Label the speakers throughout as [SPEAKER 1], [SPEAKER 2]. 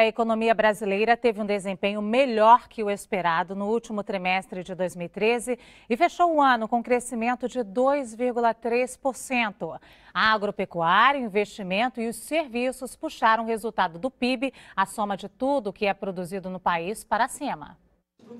[SPEAKER 1] A economia brasileira teve um desempenho melhor que o esperado no último trimestre de 2013 e fechou o ano com crescimento de 2,3%. A agropecuária, o investimento e os serviços puxaram o resultado do PIB, a soma de tudo que é produzido no país, para cima.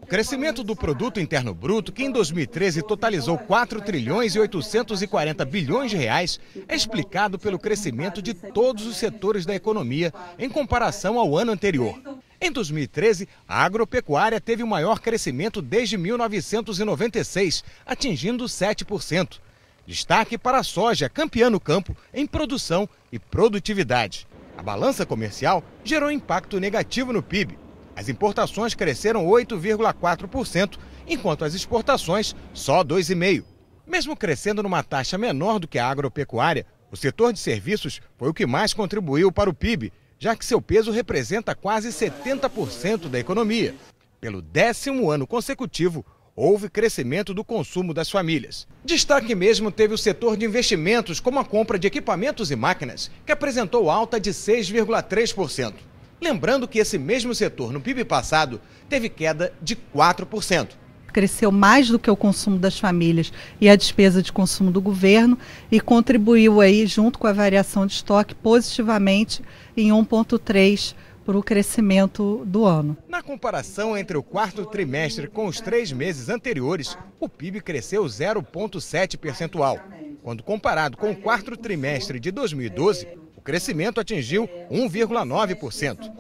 [SPEAKER 2] O crescimento do Produto Interno Bruto, que em 2013 totalizou 4 trilhões e 840 bilhões de reais, é explicado pelo crescimento de todos os setores da economia em comparação ao ano anterior. Em 2013, a agropecuária teve o maior crescimento desde 1996, atingindo 7%. Destaque para a soja, campeã no campo em produção e produtividade. A balança comercial gerou impacto negativo no PIB. As importações cresceram 8,4%, enquanto as exportações só 2,5%. Mesmo crescendo numa taxa menor do que a agropecuária, o setor de serviços foi o que mais contribuiu para o PIB, já que seu peso representa quase 70% da economia. Pelo 10º ano consecutivo, houve crescimento do consumo das famílias. Destaque mesmo teve o setor de investimentos, como a compra de equipamentos e máquinas, que apresentou alta de 6,3%. Lembrando que esse mesmo setor no PIB passado teve queda de 4%.
[SPEAKER 3] Cresceu mais do que o consumo das famílias e a despesa de consumo do governo e contribuiu aí, junto com a variação de estoque, positivamente em 1,3% para o crescimento do ano.
[SPEAKER 2] Na comparação entre o quarto trimestre com os 3 meses anteriores, o PIB cresceu 0,7 percentual. Quando comparado com o quarto trimestre de 2012, o crescimento atingiu 1,9%.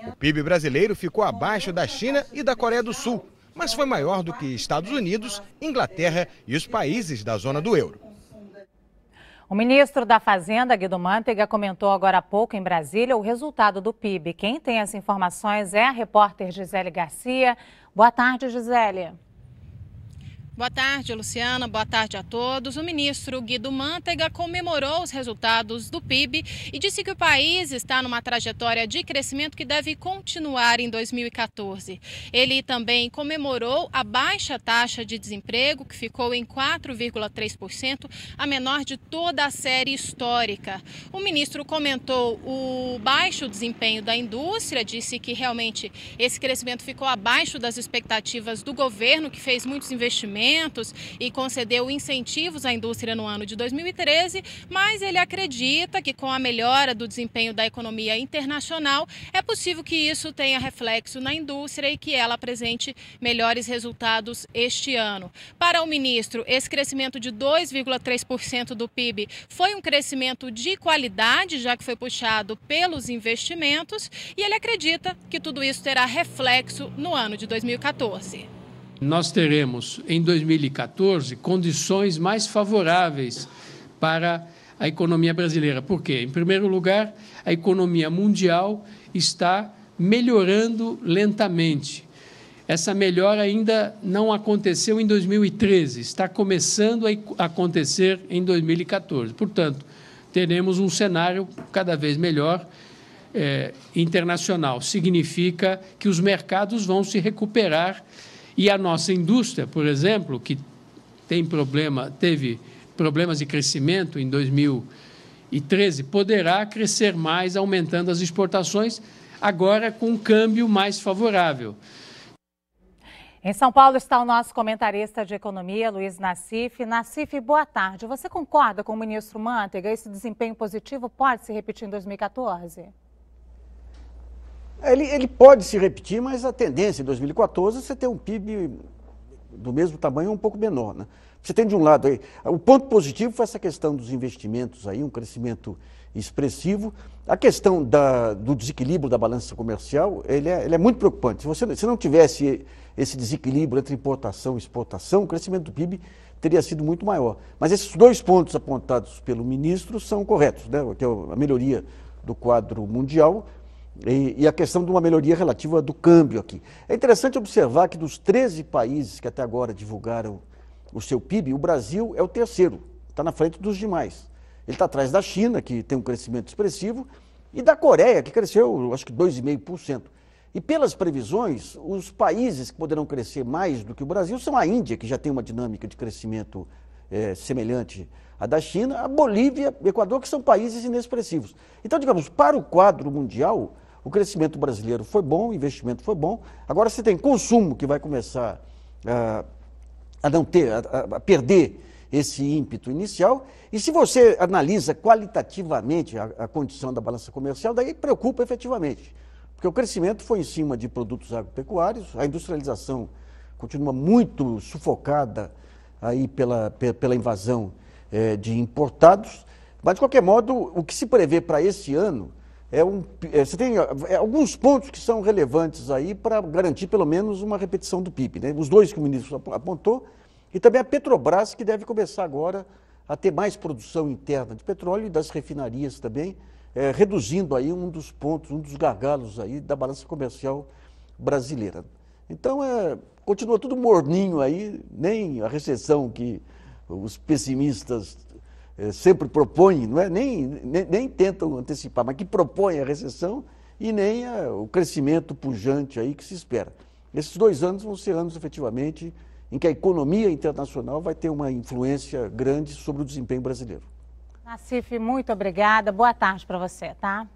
[SPEAKER 2] O PIB brasileiro ficou abaixo da China e da Coreia do Sul, mas foi maior do que Estados Unidos, Inglaterra e os países da zona do euro.
[SPEAKER 1] O ministro da Fazenda, Guido Mantega, comentou agora há pouco em Brasília o resultado do PIB. Quem tem as informações é a repórter Gisele Garcia. Boa tarde, Gisele.
[SPEAKER 4] Boa tarde, Luciana. Boa tarde a todos. O ministro Guido Mantega comemorou os resultados do PIB e disse que o país está numa trajetória de crescimento que deve continuar em 2014. Ele também comemorou a baixa taxa de desemprego, que ficou em 4,3%, a menor de toda a série histórica. O ministro comentou o baixo desempenho da indústria, disse que realmente esse crescimento ficou abaixo das expectativas do governo, que fez muitos investimentos e concedeu incentivos à indústria no ano de 2013, mas ele acredita que com a melhora do desempenho da economia internacional é possível que isso tenha reflexo na indústria e que ela apresente melhores resultados este ano. Para o ministro, esse crescimento de 2,3% do PIB foi um crescimento de qualidade, já que foi puxado pelos investimentos, e ele acredita que tudo isso terá reflexo no ano de 2014.
[SPEAKER 5] Nós teremos, em 2014, condições mais favoráveis para a economia brasileira. Por quê? Em primeiro lugar, a economia mundial está melhorando lentamente. Essa melhora ainda não aconteceu em 2013, está começando a acontecer em 2014. Portanto, teremos um cenário cada vez melhor internacional. Significa que os mercados vão se recuperar. E a nossa indústria, por exemplo, que teve problemas de crescimento em 2013, poderá crescer mais, aumentando as exportações, agora com um câmbio mais favorável.
[SPEAKER 1] Em São Paulo está o nosso comentarista de economia, Luiz Nassif. Nassif, boa tarde. Você concorda com o ministro Mantega? Esse desempenho positivo pode se repetir em 2014?
[SPEAKER 6] Ele pode se repetir, mas a tendência em 2014 é você ter um PIB do mesmo tamanho, um pouco menor, né? Você tem de um lado aí, o ponto positivo foi essa questão dos investimentos aí, um crescimento expressivo. A questão do desequilíbrio da balança comercial, ele é muito preocupante. Se não tivesse esse desequilíbrio entre importação e exportação, o crescimento do PIB teria sido muito maior. Mas esses 2 pontos apontados pelo ministro são corretos, né? Que é a melhoria do quadro mundial e a questão de uma melhoria relativa do câmbio aqui. É interessante observar que dos 13 países que até agora divulgaram o seu PIB, o Brasil é o terceiro, está na frente dos demais. Ele está atrás da China, que tem um crescimento expressivo, e da Coreia, que cresceu, acho que 2,5%. E pelas previsões, os países que poderão crescer mais do que o Brasil são a Índia, que já tem uma dinâmica de crescimento semelhante à da China, a Bolívia e o Equador, que são países inexpressivos. Então, digamos, para o quadro mundial, O crescimento brasileiro foi bom, o investimento foi bom. Agora você tem consumo que vai começar a perder esse ímpeto inicial. E se você analisa qualitativamente a condição da balança comercial, daí preocupa efetivamente. Porque o crescimento foi em cima de produtos agropecuários, a industrialização continua muito sufocada aí pela invasão de importados. Mas, de qualquer modo, o que se prevê para esse ano você tem alguns pontos que são relevantes aí para garantir pelo menos uma repetição do PIB, né? Os dois que o ministro apontou, e também a Petrobras, que deve começar agora a ter mais produção interna de petróleo e das refinarias também, reduzindo aí um dos pontos, um dos gargalos aí da balança comercial brasileira. Então, continua tudo morninho aí, nem a recessão que os pessimistas sempre propõem, não é? nem tentam antecipar, mas que propõem a recessão e nem o crescimento pujante aí que se espera. Esses 2 anos vão ser anos, efetivamente, em que a economia internacional vai ter uma influência grande sobre o desempenho brasileiro.
[SPEAKER 1] Nassif, muito obrigada. Boa tarde para você, tá?